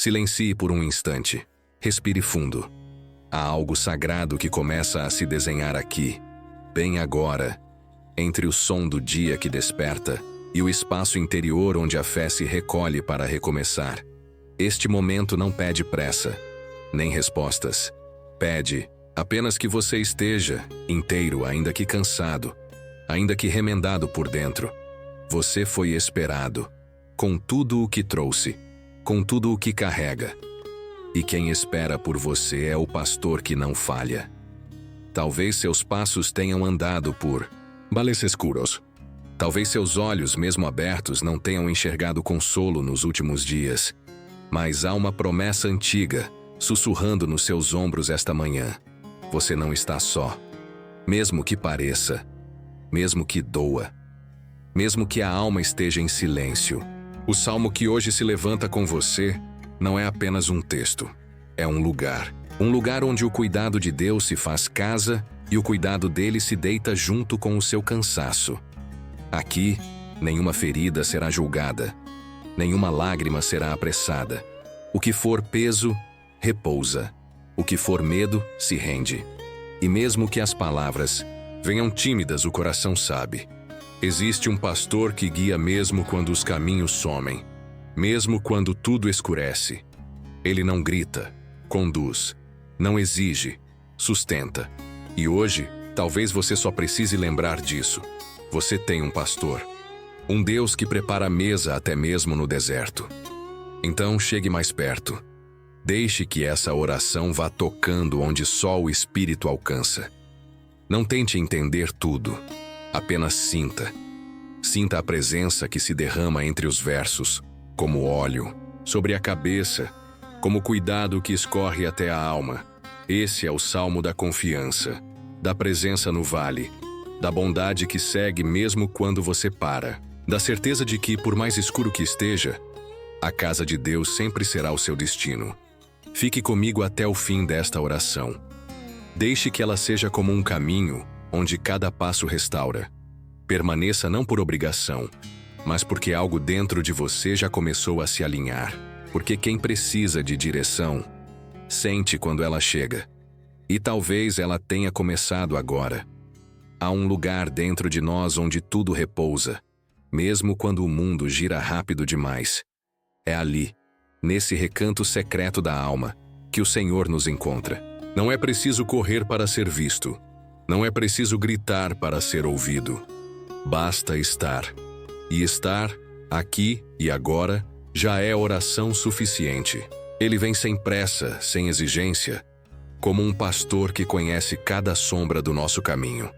Silencie por um instante. Respire fundo. Há algo sagrado que começa a se desenhar aqui, bem agora, entre o som do dia que desperta e o espaço interior onde a fé se recolhe para recomeçar. Este momento não pede pressa, nem respostas. Pede apenas que você esteja inteiro, ainda que cansado, ainda que remendado por dentro. Você foi esperado, com tudo o que trouxe, com tudo o que carrega. E quem espera por você é o pastor que não falha. Talvez seus passos tenham andado por vales escuros. Talvez seus olhos, mesmo abertos, não tenham enxergado consolo nos últimos dias. Mas há uma promessa antiga, sussurrando nos seus ombros esta manhã. Você não está só. Mesmo que pareça, mesmo que doa, mesmo que a alma esteja em silêncio. O salmo que hoje se levanta com você não é apenas um texto, é um lugar. Um lugar onde o cuidado de Deus se faz casa e o cuidado dele se deita junto com o seu cansaço. Aqui, nenhuma ferida será julgada, nenhuma lágrima será apressada. O que for peso, repousa. O que for medo, se rende. E mesmo que as palavras venham tímidas, o coração sabe. Existe um pastor que guia mesmo quando os caminhos somem, mesmo quando tudo escurece. Ele não grita, conduz, não exige, sustenta. E hoje, talvez você só precise lembrar disso. Você tem um pastor, um Deus que prepara a mesa até mesmo no deserto. Então chegue mais perto. Deixe que essa oração vá tocando onde só o Espírito alcança. Não tente entender tudo, apenas sinta. Sinta a presença que se derrama entre os versos, como óleo, sobre a cabeça, como cuidado que escorre até a alma. Esse é o salmo da confiança, da presença no vale, da bondade que segue mesmo quando você para, da certeza de que, por mais escuro que esteja, a casa de Deus sempre será o seu destino. Fique comigo até o fim desta oração. Deixe que ela seja como um caminho onde cada passo restaura. Permaneça não por obrigação, mas porque algo dentro de você já começou a se alinhar. Porque quem precisa de direção, sente quando ela chega. E talvez ela tenha começado agora. Há um lugar dentro de nós onde tudo repousa, mesmo quando o mundo gira rápido demais. É ali, nesse recanto secreto da alma, que o Senhor nos encontra. Não é preciso correr para ser visto. Não é preciso gritar para ser ouvido. Basta estar. E estar, aqui e agora, já é oração suficiente. Ele vem sem pressa, sem exigência, como um pastor que conhece cada sombra do nosso caminho.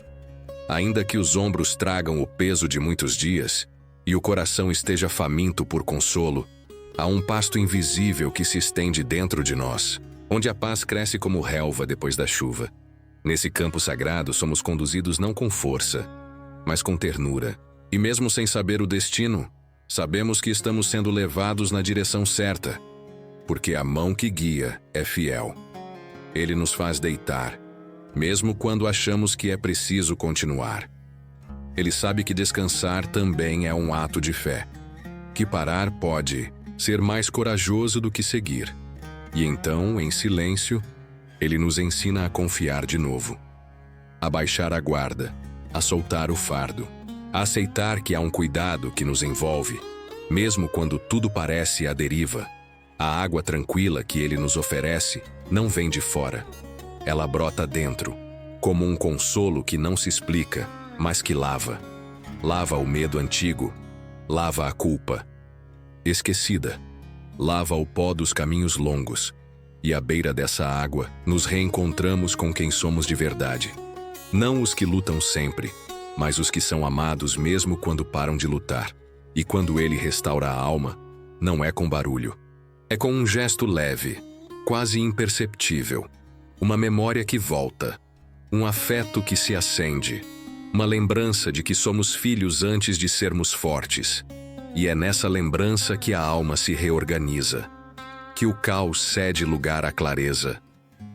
Ainda que os ombros tragam o peso de muitos dias e o coração esteja faminto por consolo, há um pasto invisível que se estende dentro de nós, onde a paz cresce como relva depois da chuva. Nesse campo sagrado somos conduzidos não com força, mas com ternura. E mesmo sem saber o destino, sabemos que estamos sendo levados na direção certa, porque a mão que guia é fiel. Ele nos faz deitar, mesmo quando achamos que é preciso continuar. Ele sabe que descansar também é um ato de fé, que parar pode ser mais corajoso do que seguir. E então, em silêncio, ele nos ensina a confiar de novo, a baixar a guarda, a soltar o fardo, a aceitar que há um cuidado que nos envolve, mesmo quando tudo parece à deriva. A água tranquila que ele nos oferece não vem de fora. Ela brota dentro, como um consolo que não se explica, mas que lava. Lava o medo antigo, lava a culpa esquecida, lava o pó dos caminhos longos, e à beira dessa água nos reencontramos com quem somos de verdade. Não os que lutam sempre, mas os que são amados mesmo quando param de lutar. E quando ele restaura a alma, não é com barulho. É com um gesto leve, quase imperceptível. Uma memória que volta, um afeto que se acende, uma lembrança de que somos filhos antes de sermos fortes. E é nessa lembrança que a alma se reorganiza, que o caos cede lugar à clareza,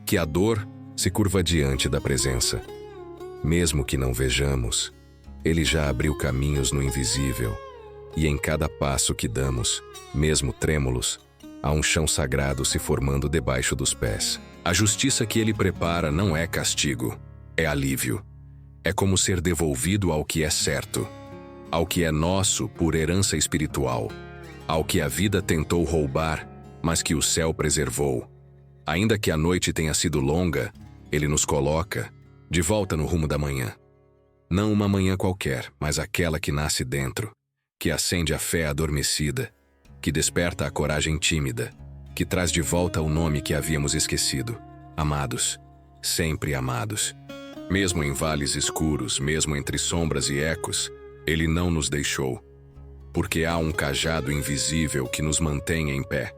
que a dor se curva diante da presença. Mesmo que não vejamos, ele já abriu caminhos no invisível, e em cada passo que damos, mesmo trêmulos, Há um chão sagrado se formando debaixo dos pés. A justiça que ele prepara não é castigo, é alívio. É como ser devolvido ao que é certo, ao que é nosso por herança espiritual, ao que a vida tentou roubar, mas que o céu preservou. Ainda que a noite tenha sido longa, ele nos coloca de volta no rumo da manhã. Não uma manhã qualquer, mas aquela que nasce dentro, que acende a fé adormecida, que desperta a coragem tímida, que traz de volta o nome que havíamos esquecido. Amados, sempre amados. Mesmo em vales escuros, mesmo entre sombras e ecos, ele não nos deixou, porque há um cajado invisível que nos mantém em pé.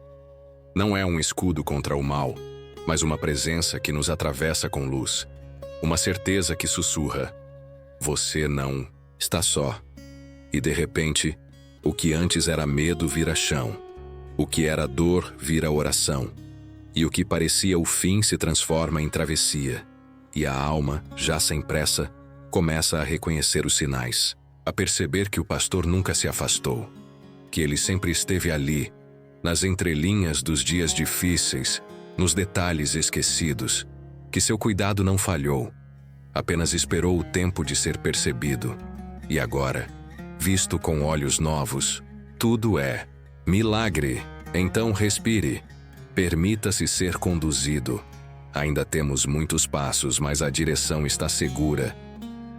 Não é um escudo contra o mal, mas uma presença que nos atravessa com luz. Uma certeza que sussurra: você não está só. E de repente, o que antes era medo vira chão. O que era dor vira oração. E o que parecia o fim se transforma em travessia. E a alma, já sem pressa, começa a reconhecer os sinais, a perceber que o pastor nunca se afastou, que ele sempre esteve ali, nas entrelinhas dos dias difíceis, nos detalhes esquecidos, que seu cuidado não falhou, apenas esperou o tempo de ser percebido. E agora, visto com olhos novos, tudo é milagre. Então respire, permita-se ser conduzido. Ainda temos muitos passos, mas a direção está segura.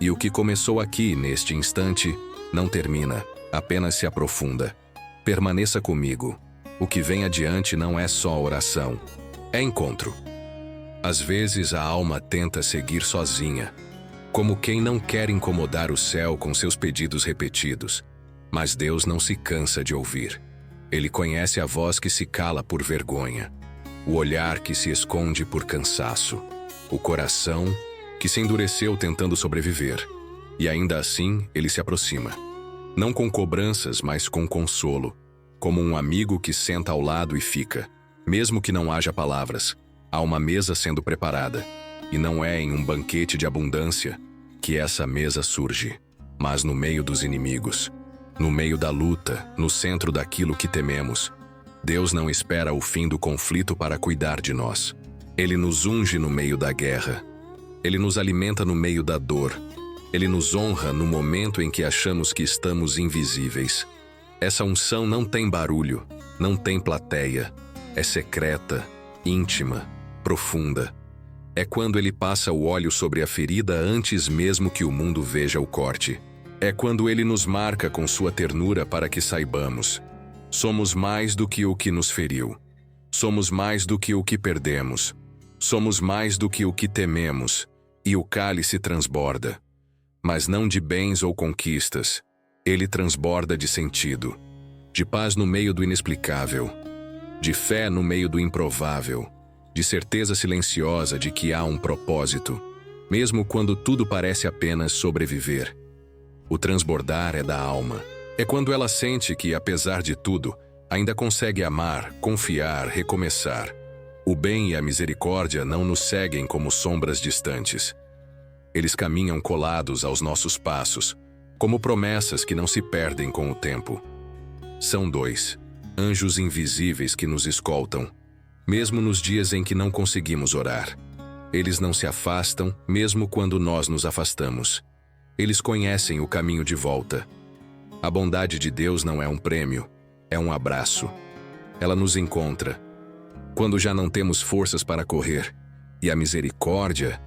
E o que começou aqui, neste instante, não termina, apenas se aprofunda. Permaneça comigo. O que vem adiante não é só oração, é encontro. Às vezes a alma tenta seguir sozinha, como quem não quer incomodar o céu com seus pedidos repetidos. Mas Deus não se cansa de ouvir. Ele conhece a voz que se cala por vergonha, o olhar que se esconde por cansaço, o coração que se endureceu tentando sobreviver. E ainda assim, ele se aproxima. Não com cobranças, mas com consolo, como um amigo que senta ao lado e fica. Mesmo que não haja palavras, há uma mesa sendo preparada. E não é em um banquete de abundância que essa mesa surge, mas no meio dos inimigos, no meio da luta, no centro daquilo que tememos. Deus não espera o fim do conflito para cuidar de nós. Ele nos unge no meio da guerra. Ele nos alimenta no meio da dor. Ele nos honra no momento em que achamos que estamos invisíveis. Essa unção não tem barulho, não tem plateia. É secreta, íntima, profunda. É quando ele passa o óleo sobre a ferida antes mesmo que o mundo veja o corte. É quando ele nos marca com sua ternura para que saibamos: somos mais do que o que nos feriu. Somos mais do que o que perdemos. Somos mais do que o que tememos. E o cálice transborda. Mas não de bens ou conquistas. Ele transborda de sentido. De paz no meio do inexplicável. De fé no meio do improvável. De certeza silenciosa de que há um propósito, mesmo quando tudo parece apenas sobreviver. O transbordar é da alma. É quando ela sente que, apesar de tudo, ainda consegue amar, confiar, recomeçar. O bem e a misericórdia não nos seguem como sombras distantes. Eles caminham colados aos nossos passos, como promessas que não se perdem com o tempo. São dois anjos invisíveis que nos escoltam, mesmo nos dias em que não conseguimos orar. Eles não se afastam, mesmo quando nós nos afastamos. Eles conhecem o caminho de volta. A bondade de Deus não é um prêmio, é um abraço. Ela nos encontra quando já não temos forças para correr. E a misericórdia,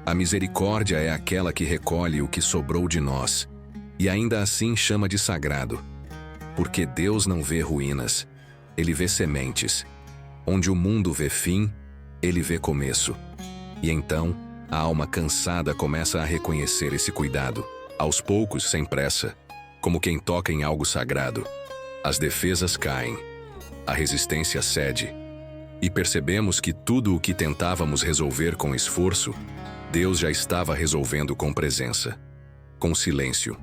a misericórdia é aquela que recolhe o que sobrou de nós, e ainda assim chama de sagrado. Porque Deus não vê ruínas, Ele vê sementes. Onde o mundo vê fim, Ele vê começo. E então, a alma cansada começa a reconhecer esse cuidado, aos poucos, sem pressa, como quem toca em algo sagrado. As defesas caem, a resistência cede, e percebemos que tudo o que tentávamos resolver com esforço, Deus já estava resolvendo com presença, com silêncio,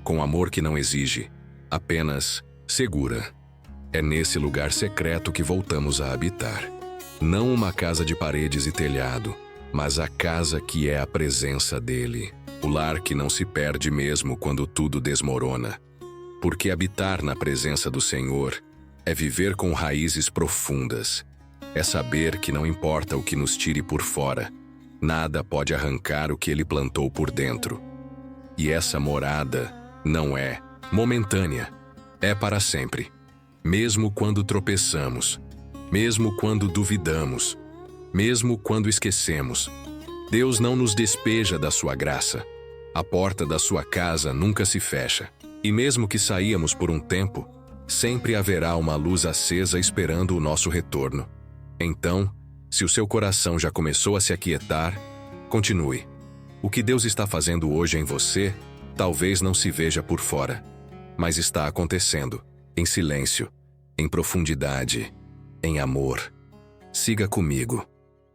com amor que não exige, apenas segura. É nesse lugar secreto que voltamos a habitar. Não uma casa de paredes e telhado, mas a casa que é a presença dele. O lar que não se perde mesmo quando tudo desmorona. Porque habitar na presença do Senhor É viver com raízes profundas. É saber que não importa o que nos tire por fora, nada pode arrancar o que ele plantou por dentro. E essa morada não é momentânea, é para sempre. Mesmo quando tropeçamos, mesmo quando duvidamos, mesmo quando esquecemos, Deus não nos despeja da sua graça. A porta da sua casa nunca se fecha. E mesmo que saíamos por um tempo, sempre haverá uma luz acesa esperando o nosso retorno. Então, se o seu coração já começou a se aquietar, continue. O que Deus está fazendo hoje em você, talvez não se veja por fora, mas está acontecendo, em silêncio, em profundidade, em amor. Siga comigo.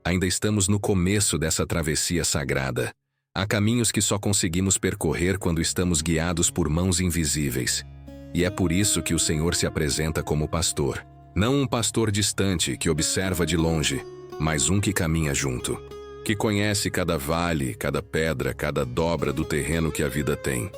Ainda estamos no começo dessa travessia sagrada. Há caminhos que só conseguimos percorrer quando estamos guiados por mãos invisíveis. E é por isso que o Senhor se apresenta como pastor. Não um pastor distante que observa de longe, mas um que caminha junto, que conhece cada vale, cada pedra, cada dobra do terreno que a vida tem.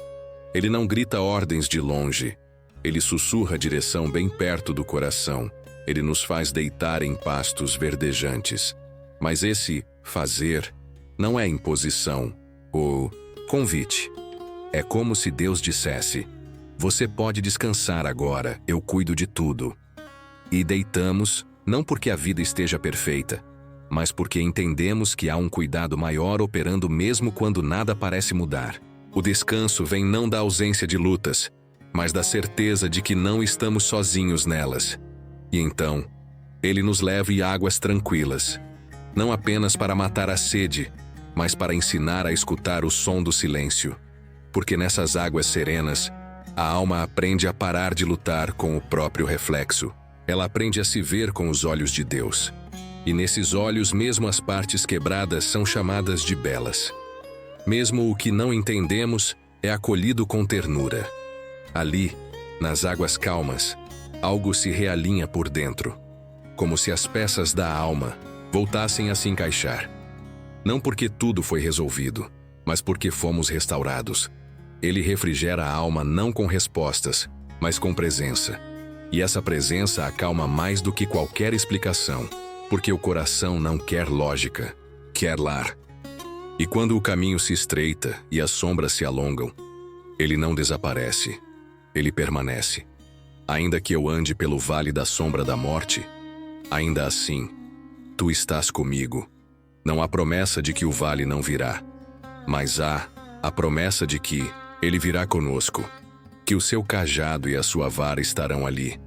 Ele não grita ordens de longe, ele sussurra a direção bem perto do coração. Ele nos faz deitar em pastos verdejantes. Mas esse fazer não é imposição ou convite. É como se Deus dissesse: você pode descansar agora, eu cuido de tudo. E deitamos, não porque a vida esteja perfeita, mas porque entendemos que há um cuidado maior operando mesmo quando nada parece mudar. O descanso vem não da ausência de lutas, mas da certeza de que não estamos sozinhos nelas. E então, Ele nos leva em águas tranquilas, não apenas para matar a sede, mas para ensinar a escutar o som do silêncio. Porque nessas águas serenas, a alma aprende a parar de lutar com o próprio reflexo. Ela aprende a se ver com os olhos de Deus. E nesses olhos, mesmo as partes quebradas são chamadas de belas. Mesmo o que não entendemos é acolhido com ternura. Ali, nas águas calmas, algo se realinha por dentro, como se as peças da alma voltassem a se encaixar. Não porque tudo foi resolvido, mas porque fomos restaurados. Ele refrigera a alma não com respostas, mas com presença. E essa presença acalma mais do que qualquer explicação, porque o coração não quer lógica, quer lar. E quando o caminho se estreita e as sombras se alongam, ele não desaparece, ele permanece. Ainda que eu ande pelo vale da sombra da morte, ainda assim, tu estás comigo. Não há promessa de que o vale não virá, mas há a promessa de que ele virá conosco, que o seu cajado e a sua vara estarão ali,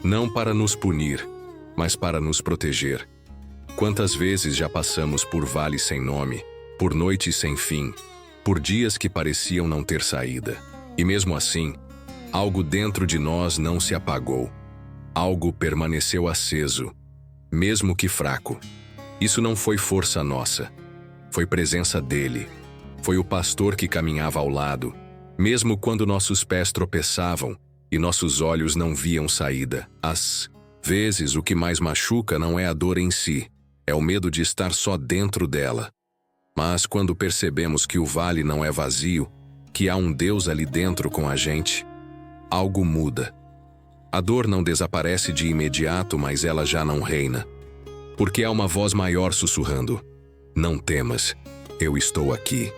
não para nos punir, mas para nos proteger. Quantas vezes já passamos por vales sem nome, por noites sem fim, por dias que pareciam não ter saída. E mesmo assim, algo dentro de nós não se apagou. Algo permaneceu aceso, mesmo que fraco. Isso não foi força nossa, foi presença dele. Foi o pastor que caminhava ao lado, mesmo quando nossos pés tropeçavam e nossos olhos não viam saída. Às vezes, o que mais machuca não é a dor em si, é o medo de estar só dentro dela. Mas quando percebemos que o vale não é vazio, que há um Deus ali dentro com a gente, algo muda. A dor não desaparece de imediato, mas ela já não reina. Porque há uma voz maior sussurrando: não temas, eu estou aqui.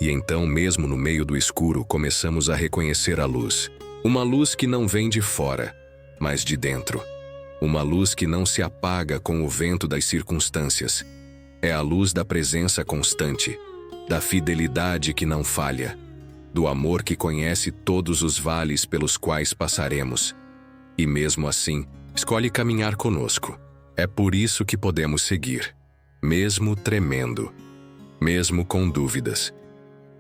E então, mesmo no meio do escuro, começamos a reconhecer a luz. Uma luz que não vem de fora, mas de dentro. Uma luz que não se apaga com o vento das circunstâncias. É a luz da presença constante, da fidelidade que não falha, do amor que conhece todos os vales pelos quais passaremos. E mesmo assim, escolhe caminhar conosco. É por isso que podemos seguir, mesmo tremendo, mesmo com dúvidas.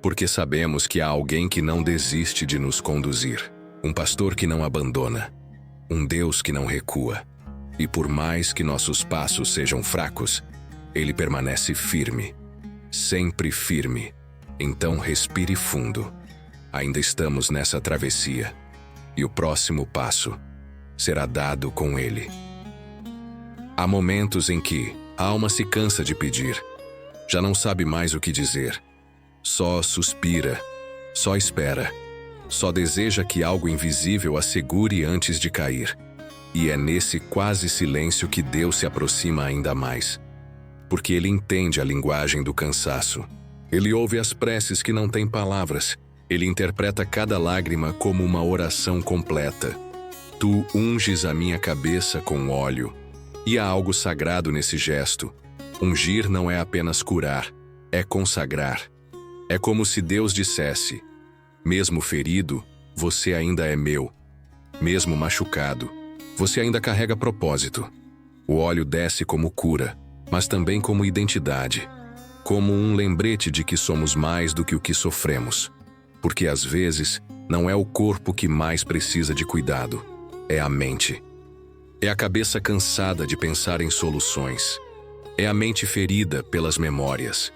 Porque sabemos que há alguém que não desiste de nos conduzir. Um pastor que não abandona. Um Deus que não recua. E por mais que nossos passos sejam fracos, Ele permanece firme. Sempre firme. Então respire fundo. Ainda estamos nessa travessia. E o próximo passo será dado com Ele. Há momentos em que a alma se cansa de pedir. Já não sabe mais o que dizer. Só suspira, só espera, só deseja que algo invisível a segure antes de cair. E é nesse quase silêncio que Deus se aproxima ainda mais. Porque Ele entende a linguagem do cansaço. Ele ouve as preces que não têm palavras. Ele interpreta cada lágrima como uma oração completa. Tu unges a minha cabeça com óleo. E há algo sagrado nesse gesto. Ungir não é apenas curar, é consagrar. É como se Deus dissesse: mesmo ferido, você ainda é meu. Mesmo machucado, você ainda carrega propósito. O óleo desce como cura, mas também como identidade. Como um lembrete de que somos mais do que o que sofremos. Porque às vezes, não é o corpo que mais precisa de cuidado, é a mente. É a cabeça cansada de pensar em soluções. É a mente ferida pelas memórias.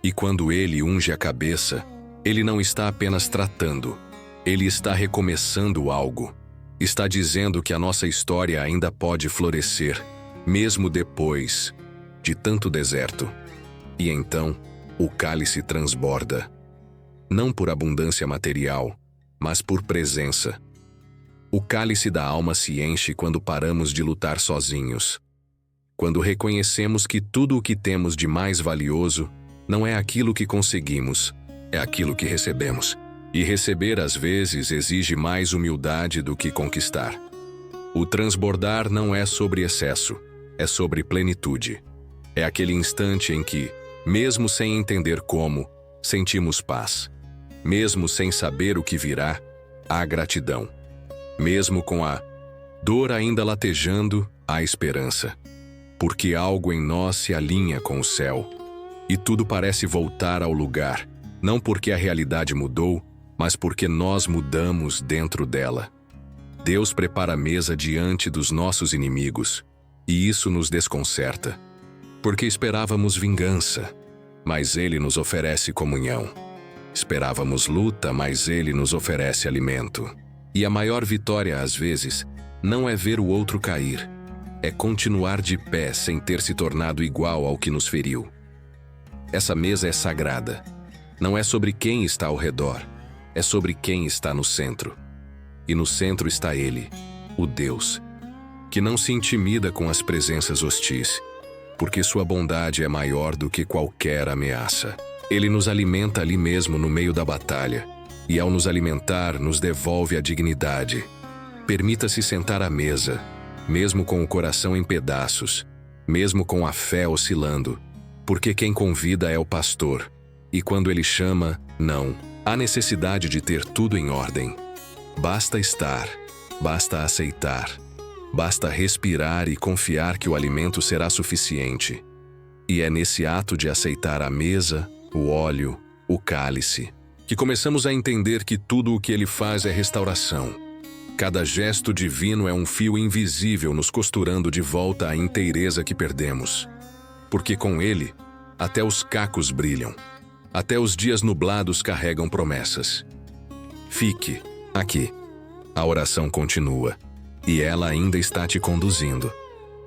E quando Ele unge a cabeça, Ele não está apenas tratando, Ele está recomeçando algo. Está dizendo que a nossa história ainda pode florescer, mesmo depois de tanto deserto. E então, o cálice transborda. Não por abundância material, mas por presença. O cálice da alma se enche quando paramos de lutar sozinhos. Quando reconhecemos que tudo o que temos de mais valioso não é aquilo que conseguimos, é aquilo que recebemos. E receber às vezes exige mais humildade do que conquistar. O transbordar não é sobre excesso, é sobre plenitude. É aquele instante em que, mesmo sem entender como, sentimos paz. Mesmo sem saber o que virá, há gratidão. Mesmo com a dor ainda latejando, há esperança. Porque algo em nós se alinha com o céu. E tudo parece voltar ao lugar, não porque a realidade mudou, mas porque nós mudamos dentro dela. Deus prepara a mesa diante dos nossos inimigos, e isso nos desconcerta. Porque esperávamos vingança, mas Ele nos oferece comunhão. Esperávamos luta, mas Ele nos oferece alimento. E a maior vitória, às vezes, não é ver o outro cair, é continuar de pé sem ter se tornado igual ao que nos feriu. Essa mesa é sagrada. Não é sobre quem está ao redor, é sobre quem está no centro. E no centro está Ele, o Deus, que não se intimida com as presenças hostis, porque sua bondade é maior do que qualquer ameaça. Ele nos alimenta ali mesmo no meio da batalha, e ao nos alimentar, nos devolve a dignidade. Permita-se sentar à mesa, mesmo com o coração em pedaços, mesmo com a fé oscilando, porque quem convida é o pastor, e quando ele chama, não. Há necessidade de ter tudo em ordem. Basta estar, basta aceitar, basta respirar e confiar que o alimento será suficiente. E é nesse ato de aceitar a mesa, o óleo, o cálice, que começamos a entender que tudo o que Ele faz é restauração. Cada gesto divino é um fio invisível nos costurando de volta à inteireza que perdemos. Porque com Ele, até os cacos brilham. Até os dias nublados carregam promessas. Fique aqui. A oração continua, e ela ainda está te conduzindo.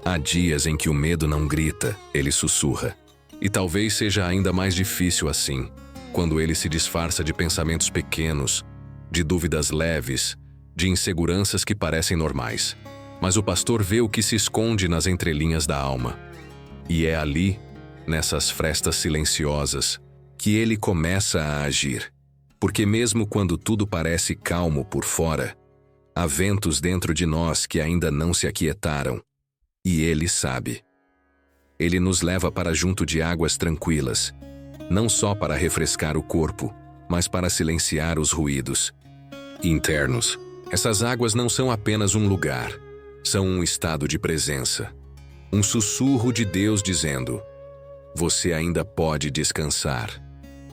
Há dias em que o medo não grita, ele sussurra. E talvez seja ainda mais difícil assim, quando ele se disfarça de pensamentos pequenos, de dúvidas leves, de inseguranças que parecem normais. Mas o pastor vê o que se esconde nas entrelinhas da alma. E é ali, nessas frestas silenciosas, que ele começa a agir. Porque mesmo quando tudo parece calmo por fora, há ventos dentro de nós que ainda não se aquietaram. E ele sabe. Ele nos leva para junto de águas tranquilas, não só para refrescar o corpo, mas para silenciar os ruídos internos. Essas águas não são apenas um lugar, são um estado de presença. Um sussurro de Deus dizendo: você ainda pode descansar.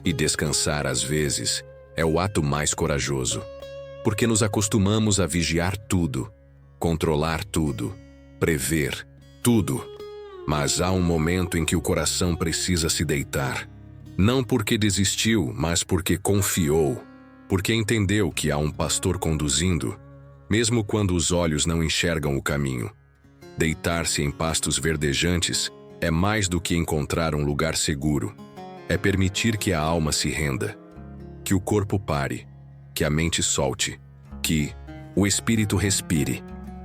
E descansar, às vezes, é o ato mais corajoso. Porque nos acostumamos a vigiar tudo, controlar tudo, prever tudo. Mas há um momento em que o coração precisa se deitar. Não porque desistiu, mas porque confiou. Porque entendeu que há um pastor conduzindo, mesmo quando os olhos não enxergam o caminho. Deitar-se em pastos verdejantes é mais do que encontrar um lugar seguro. É permitir que a alma se renda, que o corpo pare, que a mente solte, que o espírito respire.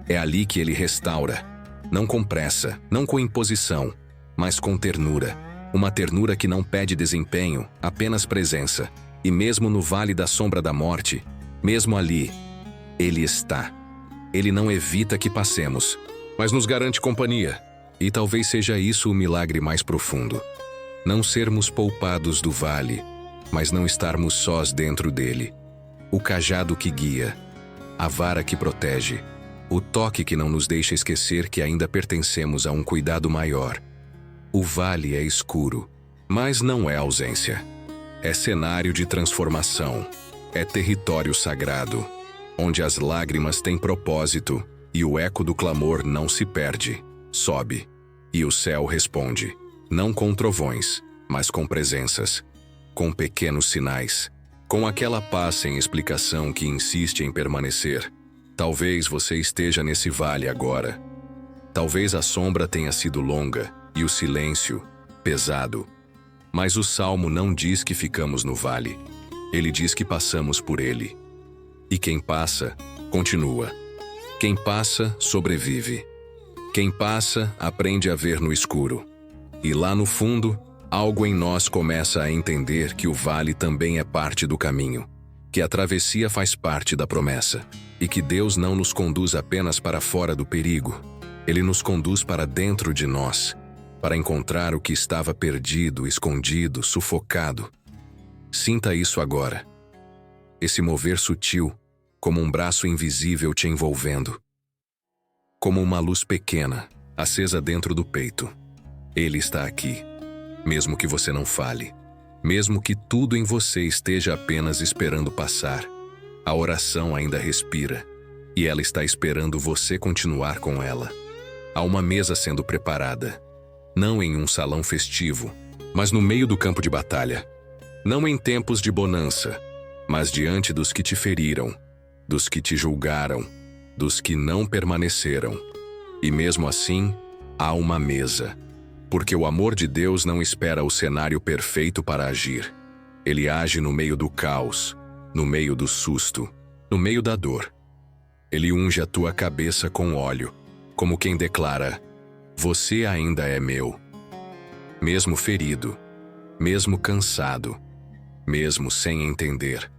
É ali que ele restaura. Não com pressa, não com imposição, mas com ternura. Uma ternura que não pede desempenho, apenas presença. E mesmo no vale da sombra da morte, mesmo ali, ele está. Ele não evita que passemos, mas nos garante companhia. E talvez seja isso o milagre mais profundo. Não sermos poupados do vale, mas não estarmos sós dentro dele. O cajado que guia, a vara que protege, o toque que não nos deixa esquecer que ainda pertencemos a um cuidado maior. O vale é escuro, mas não é ausência. É cenário de transformação. É território sagrado, onde as lágrimas têm propósito e o eco do clamor não se perde. Sobe, e o céu responde, não com trovões, mas com presenças, com pequenos sinais, com aquela paz sem explicação que insiste em permanecer. Talvez você esteja nesse vale agora. Talvez a sombra tenha sido longa e o silêncio pesado. Mas o Salmo não diz que ficamos no vale. Ele diz que passamos por ele. E quem passa, continua. Quem passa, sobrevive. Quem passa, aprende a ver no escuro. E lá no fundo, algo em nós começa a entender que o vale também é parte do caminho, que a travessia faz parte da promessa, e que Deus não nos conduz apenas para fora do perigo. Ele nos conduz para dentro de nós, para encontrar o que estava perdido, escondido, sufocado. Sinta isso agora. Esse mover sutil, como um braço invisível te envolvendo. Como uma luz pequena, acesa dentro do peito. Ele está aqui, mesmo que você não fale. Mesmo que tudo em você esteja apenas esperando passar. A oração ainda respira, e ela está esperando você continuar com ela. Há uma mesa sendo preparada. Não em um salão festivo, mas no meio do campo de batalha. Não em tempos de bonança, mas diante dos que te feriram, dos que te julgaram, dos que não permaneceram. E mesmo assim, há uma mesa. Porque o amor de Deus não espera o cenário perfeito para agir. Ele age no meio do caos, no meio do susto, no meio da dor. Ele unge a tua cabeça com óleo, como quem declara: você ainda é meu. Mesmo ferido, mesmo cansado, mesmo sem entender.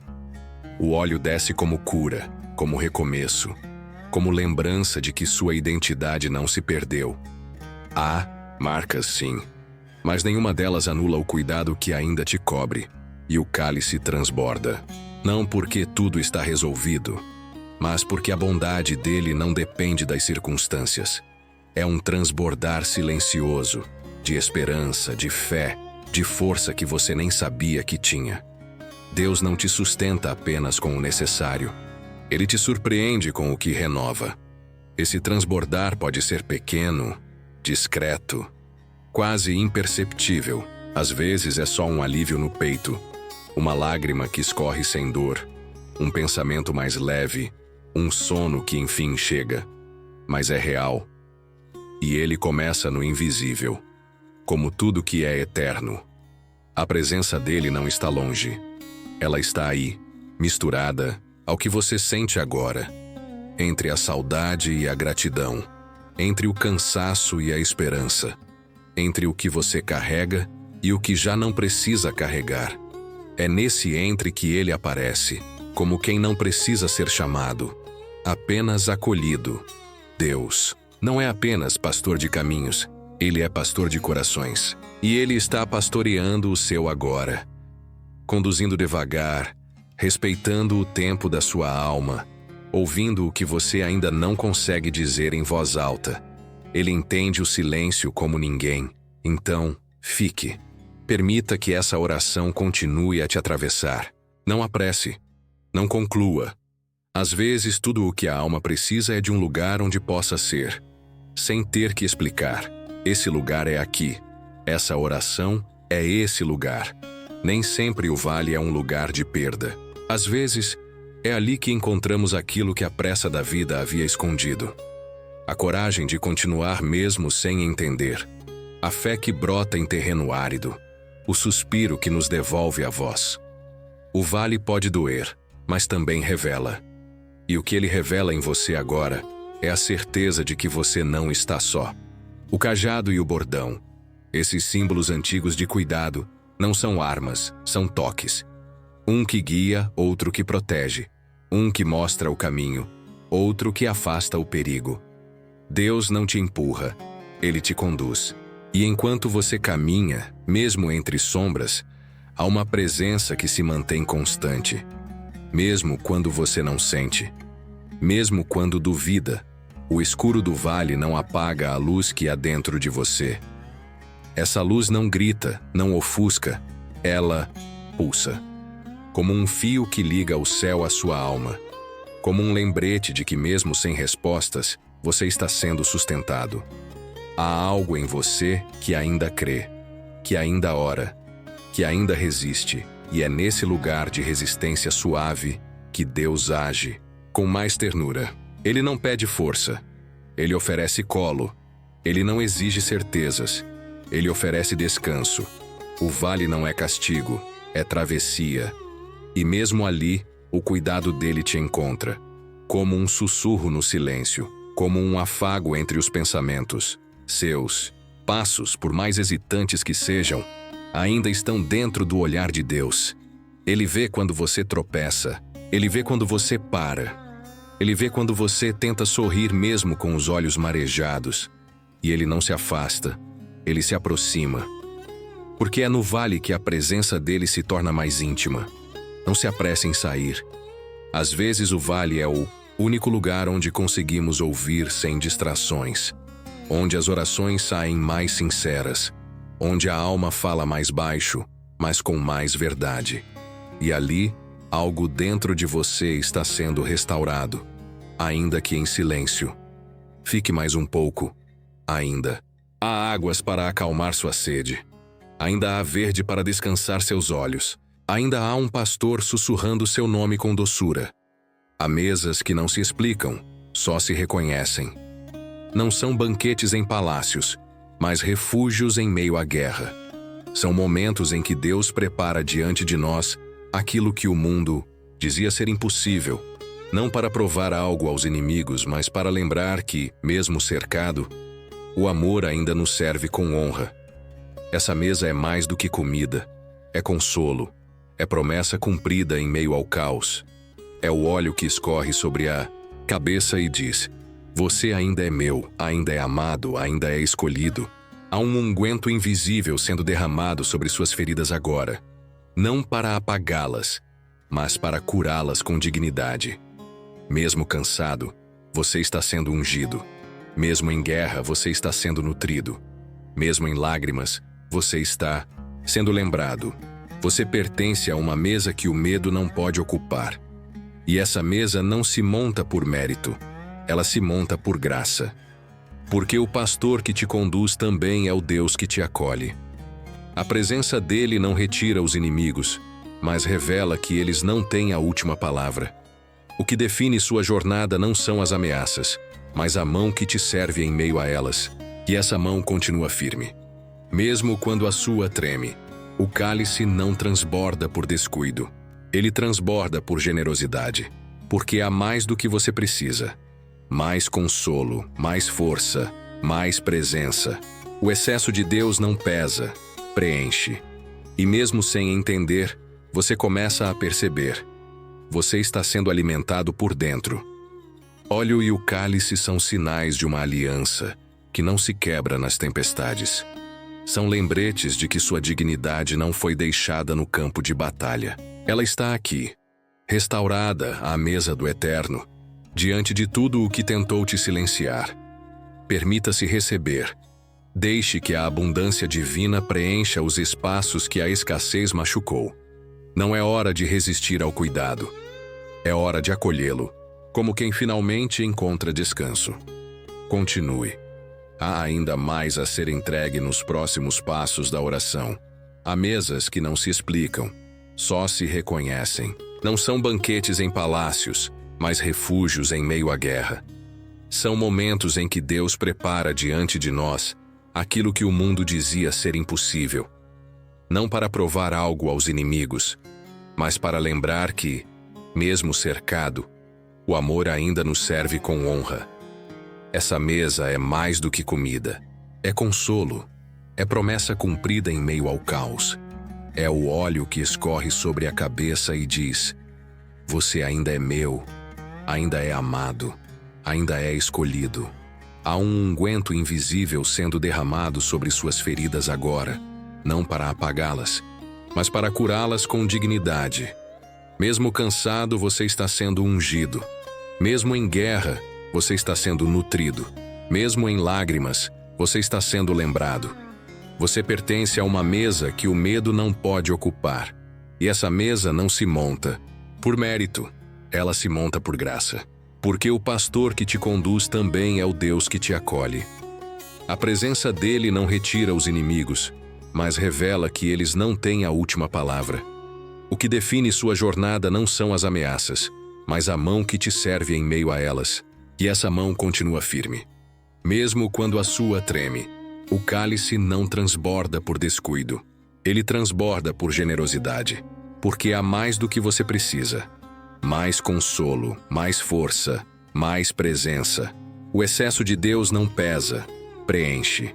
O óleo desce como cura, como recomeço, como lembrança de que sua identidade não se perdeu. Há marcas, sim, mas nenhuma delas anula o cuidado que ainda te cobre, e o cálice transborda. Não porque tudo está resolvido, mas porque a bondade dele não depende das circunstâncias. É um transbordar silencioso, de esperança, de fé, de força que você nem sabia que tinha. Deus não te sustenta apenas com o necessário. Ele te surpreende com o que renova. Esse transbordar pode ser pequeno, discreto, quase imperceptível. Às vezes é só um alívio no peito, uma lágrima que escorre sem dor, um pensamento mais leve, um sono que enfim chega. Mas é real. E ele começa no invisível, como tudo que é eterno. A presença dele não está longe. Ela está aí, misturada ao que você sente agora, entre a saudade e a gratidão, entre o cansaço e a esperança, entre o que você carrega e o que já não precisa carregar. É nesse entre que ele aparece, como quem não precisa ser chamado, apenas acolhido. Deus não é apenas pastor de caminhos, ele é pastor de corações. E ele está pastoreando o seu agora, conduzindo devagar, respeitando o tempo da sua alma, ouvindo o que você ainda não consegue dizer em voz alta. Ele entende o silêncio como ninguém. Então, fique. Permita que essa oração continue a te atravessar. Não apresse. Não conclua. Às vezes, tudo o que a alma precisa é de um lugar onde possa ser, sem ter que explicar. Esse lugar é aqui. Essa oração é esse lugar. Nem sempre o vale é um lugar de perda. Às vezes, é ali que encontramos aquilo que a pressa da vida havia escondido. A coragem de continuar mesmo sem entender. A fé que brota em terreno árido. O suspiro que nos devolve a voz. O vale pode doer, mas também revela. E o que ele revela em você agora é a certeza de que você não está só. O cajado e o bordão, esses símbolos antigos de cuidado, não são armas, são toques. Um que guia, outro que protege. Um que mostra o caminho, outro que afasta o perigo. Deus não te empurra, Ele te conduz. E enquanto você caminha, mesmo entre sombras, há uma presença que se mantém constante. Mesmo quando você não sente. Mesmo quando duvida, o escuro do vale não apaga a luz que há dentro de você. Essa luz não grita, não ofusca, ela pulsa. Como um fio que liga o céu à sua alma. Como um lembrete de que mesmo sem respostas, você está sendo sustentado. Há algo em você que ainda crê, que ainda ora, que ainda resiste, e é nesse lugar de resistência suave que Deus age, com mais ternura. Ele não pede força, Ele oferece colo, Ele não exige certezas, Ele oferece descanso. O vale não é castigo, é travessia. E mesmo ali, o cuidado dele te encontra, como um sussurro no silêncio, como um afago entre os pensamentos. Seus passos, por mais hesitantes que sejam, ainda estão dentro do olhar de Deus. Ele vê quando você tropeça, Ele vê quando você para, Ele vê quando você tenta sorrir mesmo com os olhos marejados, e Ele não se afasta, Ele se aproxima. Porque é no vale que a presença dele se torna mais íntima. Não se apresse em sair. Às vezes o vale é o único lugar onde conseguimos ouvir sem distrações, onde as orações saem mais sinceras, onde a alma fala mais baixo, mas com mais verdade. E ali, algo dentro de você está sendo restaurado, ainda que em silêncio. Fique mais um pouco, ainda. Há águas para acalmar sua sede. Ainda há verde para descansar seus olhos. Ainda há um pastor sussurrando seu nome com doçura. Há mesas que não se explicam, só se reconhecem. Não são banquetes em palácios, mas refúgios em meio à guerra. São momentos em que Deus prepara diante de nós aquilo que o mundo dizia ser impossível, não para provar algo aos inimigos, mas para lembrar que, mesmo cercado, o amor ainda nos serve com honra. Essa mesa é mais do que comida, é consolo. É promessa cumprida em meio ao caos. É o óleo que escorre sobre a cabeça e diz: você ainda é meu, ainda é amado, ainda é escolhido. Há um unguento invisível sendo derramado sobre suas feridas agora. Não para apagá-las, mas para curá-las com dignidade. Mesmo cansado, você está sendo ungido. Mesmo em guerra, você está sendo nutrido. Mesmo em lágrimas, você está sendo lembrado. Você pertence a uma mesa que o medo não pode ocupar. E essa mesa não se monta por mérito, ela se monta por graça. Porque o pastor que te conduz também é o Deus que te acolhe. A presença dele não retira os inimigos, mas revela que eles não têm a última palavra. O que define sua jornada não são as ameaças, mas a mão que te serve em meio a elas. E essa mão continua firme. Mesmo quando a sua treme, o cálice não transborda por descuido. Ele transborda por generosidade, porque há mais do que você precisa. Mais consolo, mais força, mais presença. O excesso de Deus não pesa, preenche. E mesmo sem entender, você começa a perceber. Você está sendo alimentado por dentro. Óleo e o cálice são sinais de uma aliança que não se quebra nas tempestades. São lembretes de que sua dignidade não foi deixada no campo de batalha. Ela está aqui, restaurada à mesa do Eterno, diante de tudo o que tentou te silenciar. Permita-se receber. Deixe que a abundância divina preencha os espaços que a escassez machucou. Não é hora de resistir ao cuidado. É hora de acolhê-lo, como quem finalmente encontra descanso. Continue. Há ainda mais a ser entregue nos próximos passos da oração. Há mesas que não se explicam, só se reconhecem. Não são banquetes em palácios, mas refúgios em meio à guerra. São momentos em que Deus prepara diante de nós aquilo que o mundo dizia ser impossível. Não para provar algo aos inimigos, mas para lembrar que, mesmo cercado, o amor ainda nos serve com honra. Essa mesa é mais do que comida. É consolo. É promessa cumprida em meio ao caos. É o óleo que escorre sobre a cabeça e diz: você ainda é meu, ainda é amado, ainda é escolhido. Há um unguento invisível sendo derramado sobre suas feridas agora, não para apagá-las, mas para curá-las com dignidade. Mesmo cansado, você está sendo ungido. Mesmo em guerra, você está sendo nutrido. Mesmo em lágrimas, você está sendo lembrado. Você pertence a uma mesa que o medo não pode ocupar. E essa mesa não se monta por mérito, ela se monta por graça. Porque o pastor que te conduz também é o Deus que te acolhe. A presença dele não retira os inimigos, mas revela que eles não têm a última palavra. O que define sua jornada não são as ameaças, mas a mão que te serve em meio a elas. E essa mão continua firme. Mesmo quando a sua treme, o cálice não transborda por descuido. Ele transborda por generosidade, porque há mais do que você precisa. Mais consolo, mais força, mais presença. O excesso de Deus não pesa, preenche.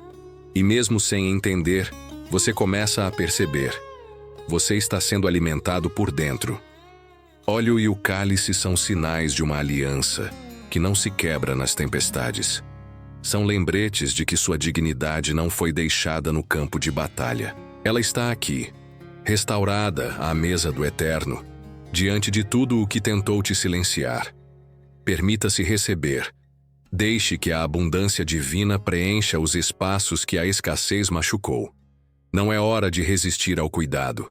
E mesmo sem entender, você começa a perceber. Você está sendo alimentado por dentro. Óleo e o cálice são sinais de uma aliança que não se quebra nas tempestades. São lembretes de que sua dignidade não foi deixada no campo de batalha. Ela está aqui, restaurada à mesa do Eterno, diante de tudo o que tentou te silenciar. Permita-se receber. Deixe que a abundância divina preencha os espaços que a escassez machucou. Não é hora de resistir ao cuidado.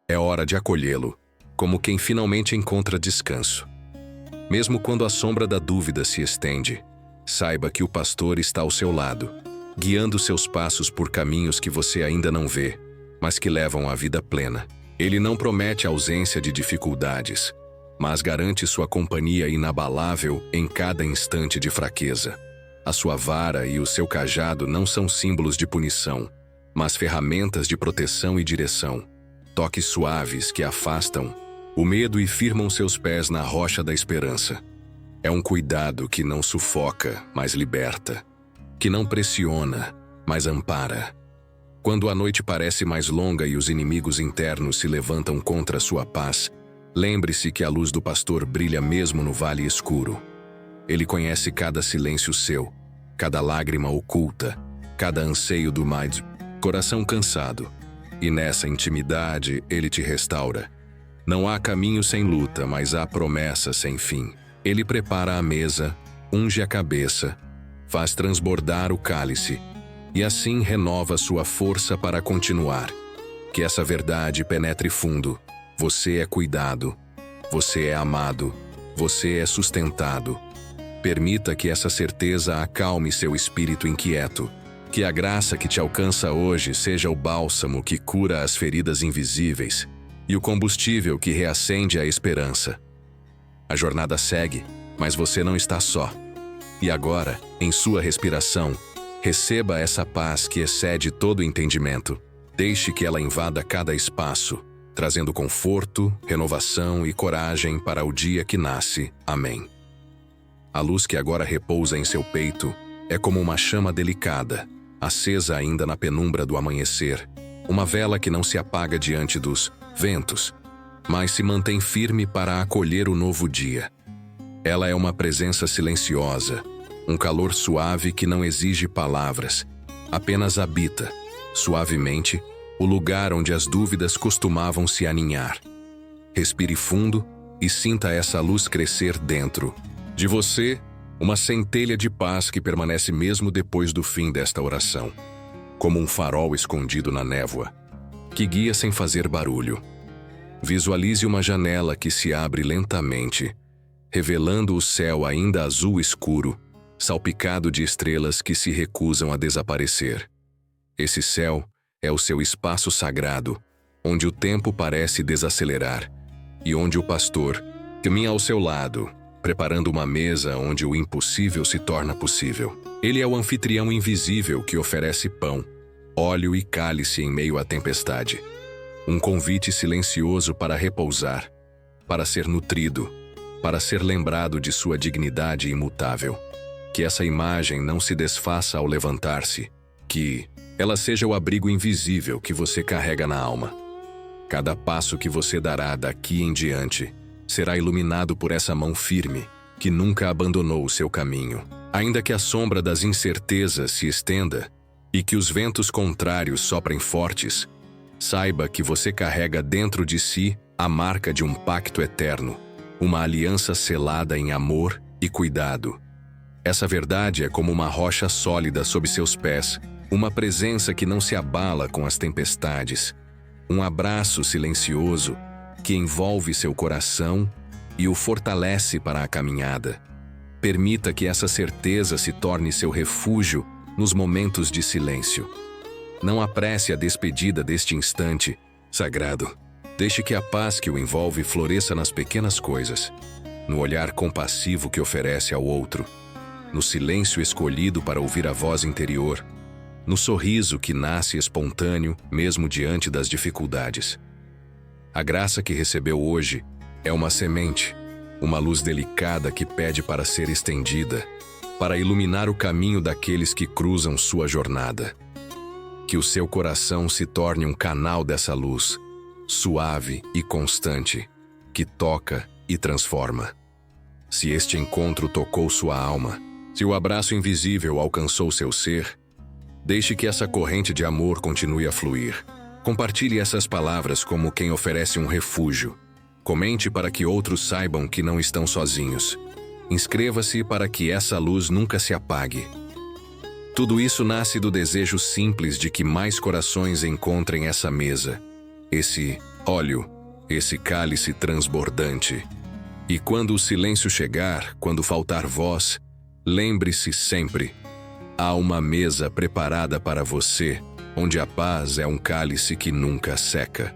É hora de acolhê-lo, como quem finalmente encontra descanso. Mesmo quando a sombra da dúvida se estende, saiba que o pastor está ao seu lado, guiando seus passos por caminhos que você ainda não vê, mas que levam à vida plena. Ele não promete ausência de dificuldades, mas garante sua companhia inabalável em cada instante de fraqueza. A sua vara e o seu cajado não são símbolos de punição, mas ferramentas de proteção e direção. Toques suaves que afastam o medo e firmam seus pés na rocha da esperança. É um cuidado que não sufoca, mas liberta. Que não pressiona, mas ampara. Quando a noite parece mais longa e os inimigos internos se levantam contra sua paz, lembre-se que a luz do pastor brilha mesmo no vale escuro. Ele conhece cada silêncio seu, cada lágrima oculta, cada anseio do mais coração cansado. E nessa intimidade ele te restaura. Não há caminho sem luta, mas há promessa sem fim. Ele prepara a mesa, unge a cabeça, faz transbordar o cálice, e assim renova sua força para continuar. Que essa verdade penetre fundo. Você é cuidado, você é amado, você é sustentado. Permita que essa certeza acalme seu espírito inquieto. Que a graça que te alcança hoje seja o bálsamo que cura as feridas invisíveis e o combustível que reacende a esperança. A jornada segue, mas você não está só. E agora, em sua respiração, receba essa paz que excede todo entendimento. Deixe que ela invada cada espaço, trazendo conforto, renovação e coragem para o dia que nasce. Amém. A luz que agora repousa em seu peito é como uma chama delicada, acesa ainda na penumbra do amanhecer, uma vela que não se apaga diante dos ventos, mas se mantém firme para acolher o novo dia. Ela é uma presença silenciosa, um calor suave que não exige palavras, apenas habita, suavemente, o lugar onde as dúvidas costumavam se aninhar. Respire fundo e sinta essa luz crescer dentro de você, uma centelha de paz que permanece mesmo depois do fim desta oração, como um farol escondido na névoa, que guia sem fazer barulho. Visualize uma janela que se abre lentamente, revelando o céu ainda azul escuro, salpicado de estrelas que se recusam a desaparecer. Esse céu é o seu espaço sagrado, onde o tempo parece desacelerar, e onde o pastor caminha ao seu lado, preparando uma mesa onde o impossível se torna possível. Ele é o anfitrião invisível que oferece pão, óleo e cálice em meio à tempestade. Um convite silencioso para repousar, para ser nutrido, para ser lembrado de sua dignidade imutável. que essa imagem não se desfaça ao levantar-se, que ela seja o abrigo invisível que você carrega na alma. Cada passo que você dará daqui em diante será iluminado por essa mão firme que nunca abandonou o seu caminho. Ainda que a sombra das incertezas se estenda e que os ventos contrários soprem fortes, saiba que você carrega dentro de si a marca de um pacto eterno, uma aliança selada em amor e cuidado. Essa verdade é como uma rocha sólida sob seus pés, uma presença que não se abala com as tempestades, um abraço silencioso que envolve seu coração e o fortalece para a caminhada. Permita que essa certeza se torne seu refúgio nos momentos de silêncio. Não apresse a despedida deste instante sagrado. Deixe que a paz que o envolve floresça nas pequenas coisas, no olhar compassivo que oferece ao outro, no silêncio escolhido para ouvir a voz interior, no sorriso que nasce espontâneo mesmo diante das dificuldades. A graça que recebeu hoje é uma semente, uma luz delicada que pede para ser estendida, para iluminar o caminho daqueles que cruzam sua jornada. Que o seu coração se torne um canal dessa luz, suave e constante, que toca e transforma. Se este encontro tocou sua alma, se o abraço invisível alcançou seu ser, deixe que essa corrente de amor continue a fluir. Compartilhe essas palavras como quem oferece um refúgio. Comente para que outros saibam que não estão sozinhos. Inscreva-se para que essa luz nunca se apague. Tudo isso nasce do desejo simples de que mais corações encontrem essa mesa, esse óleo, esse cálice transbordante. E quando o silêncio chegar, quando faltar voz, lembre-se sempre: há uma mesa preparada para você, onde a paz é um cálice que nunca seca.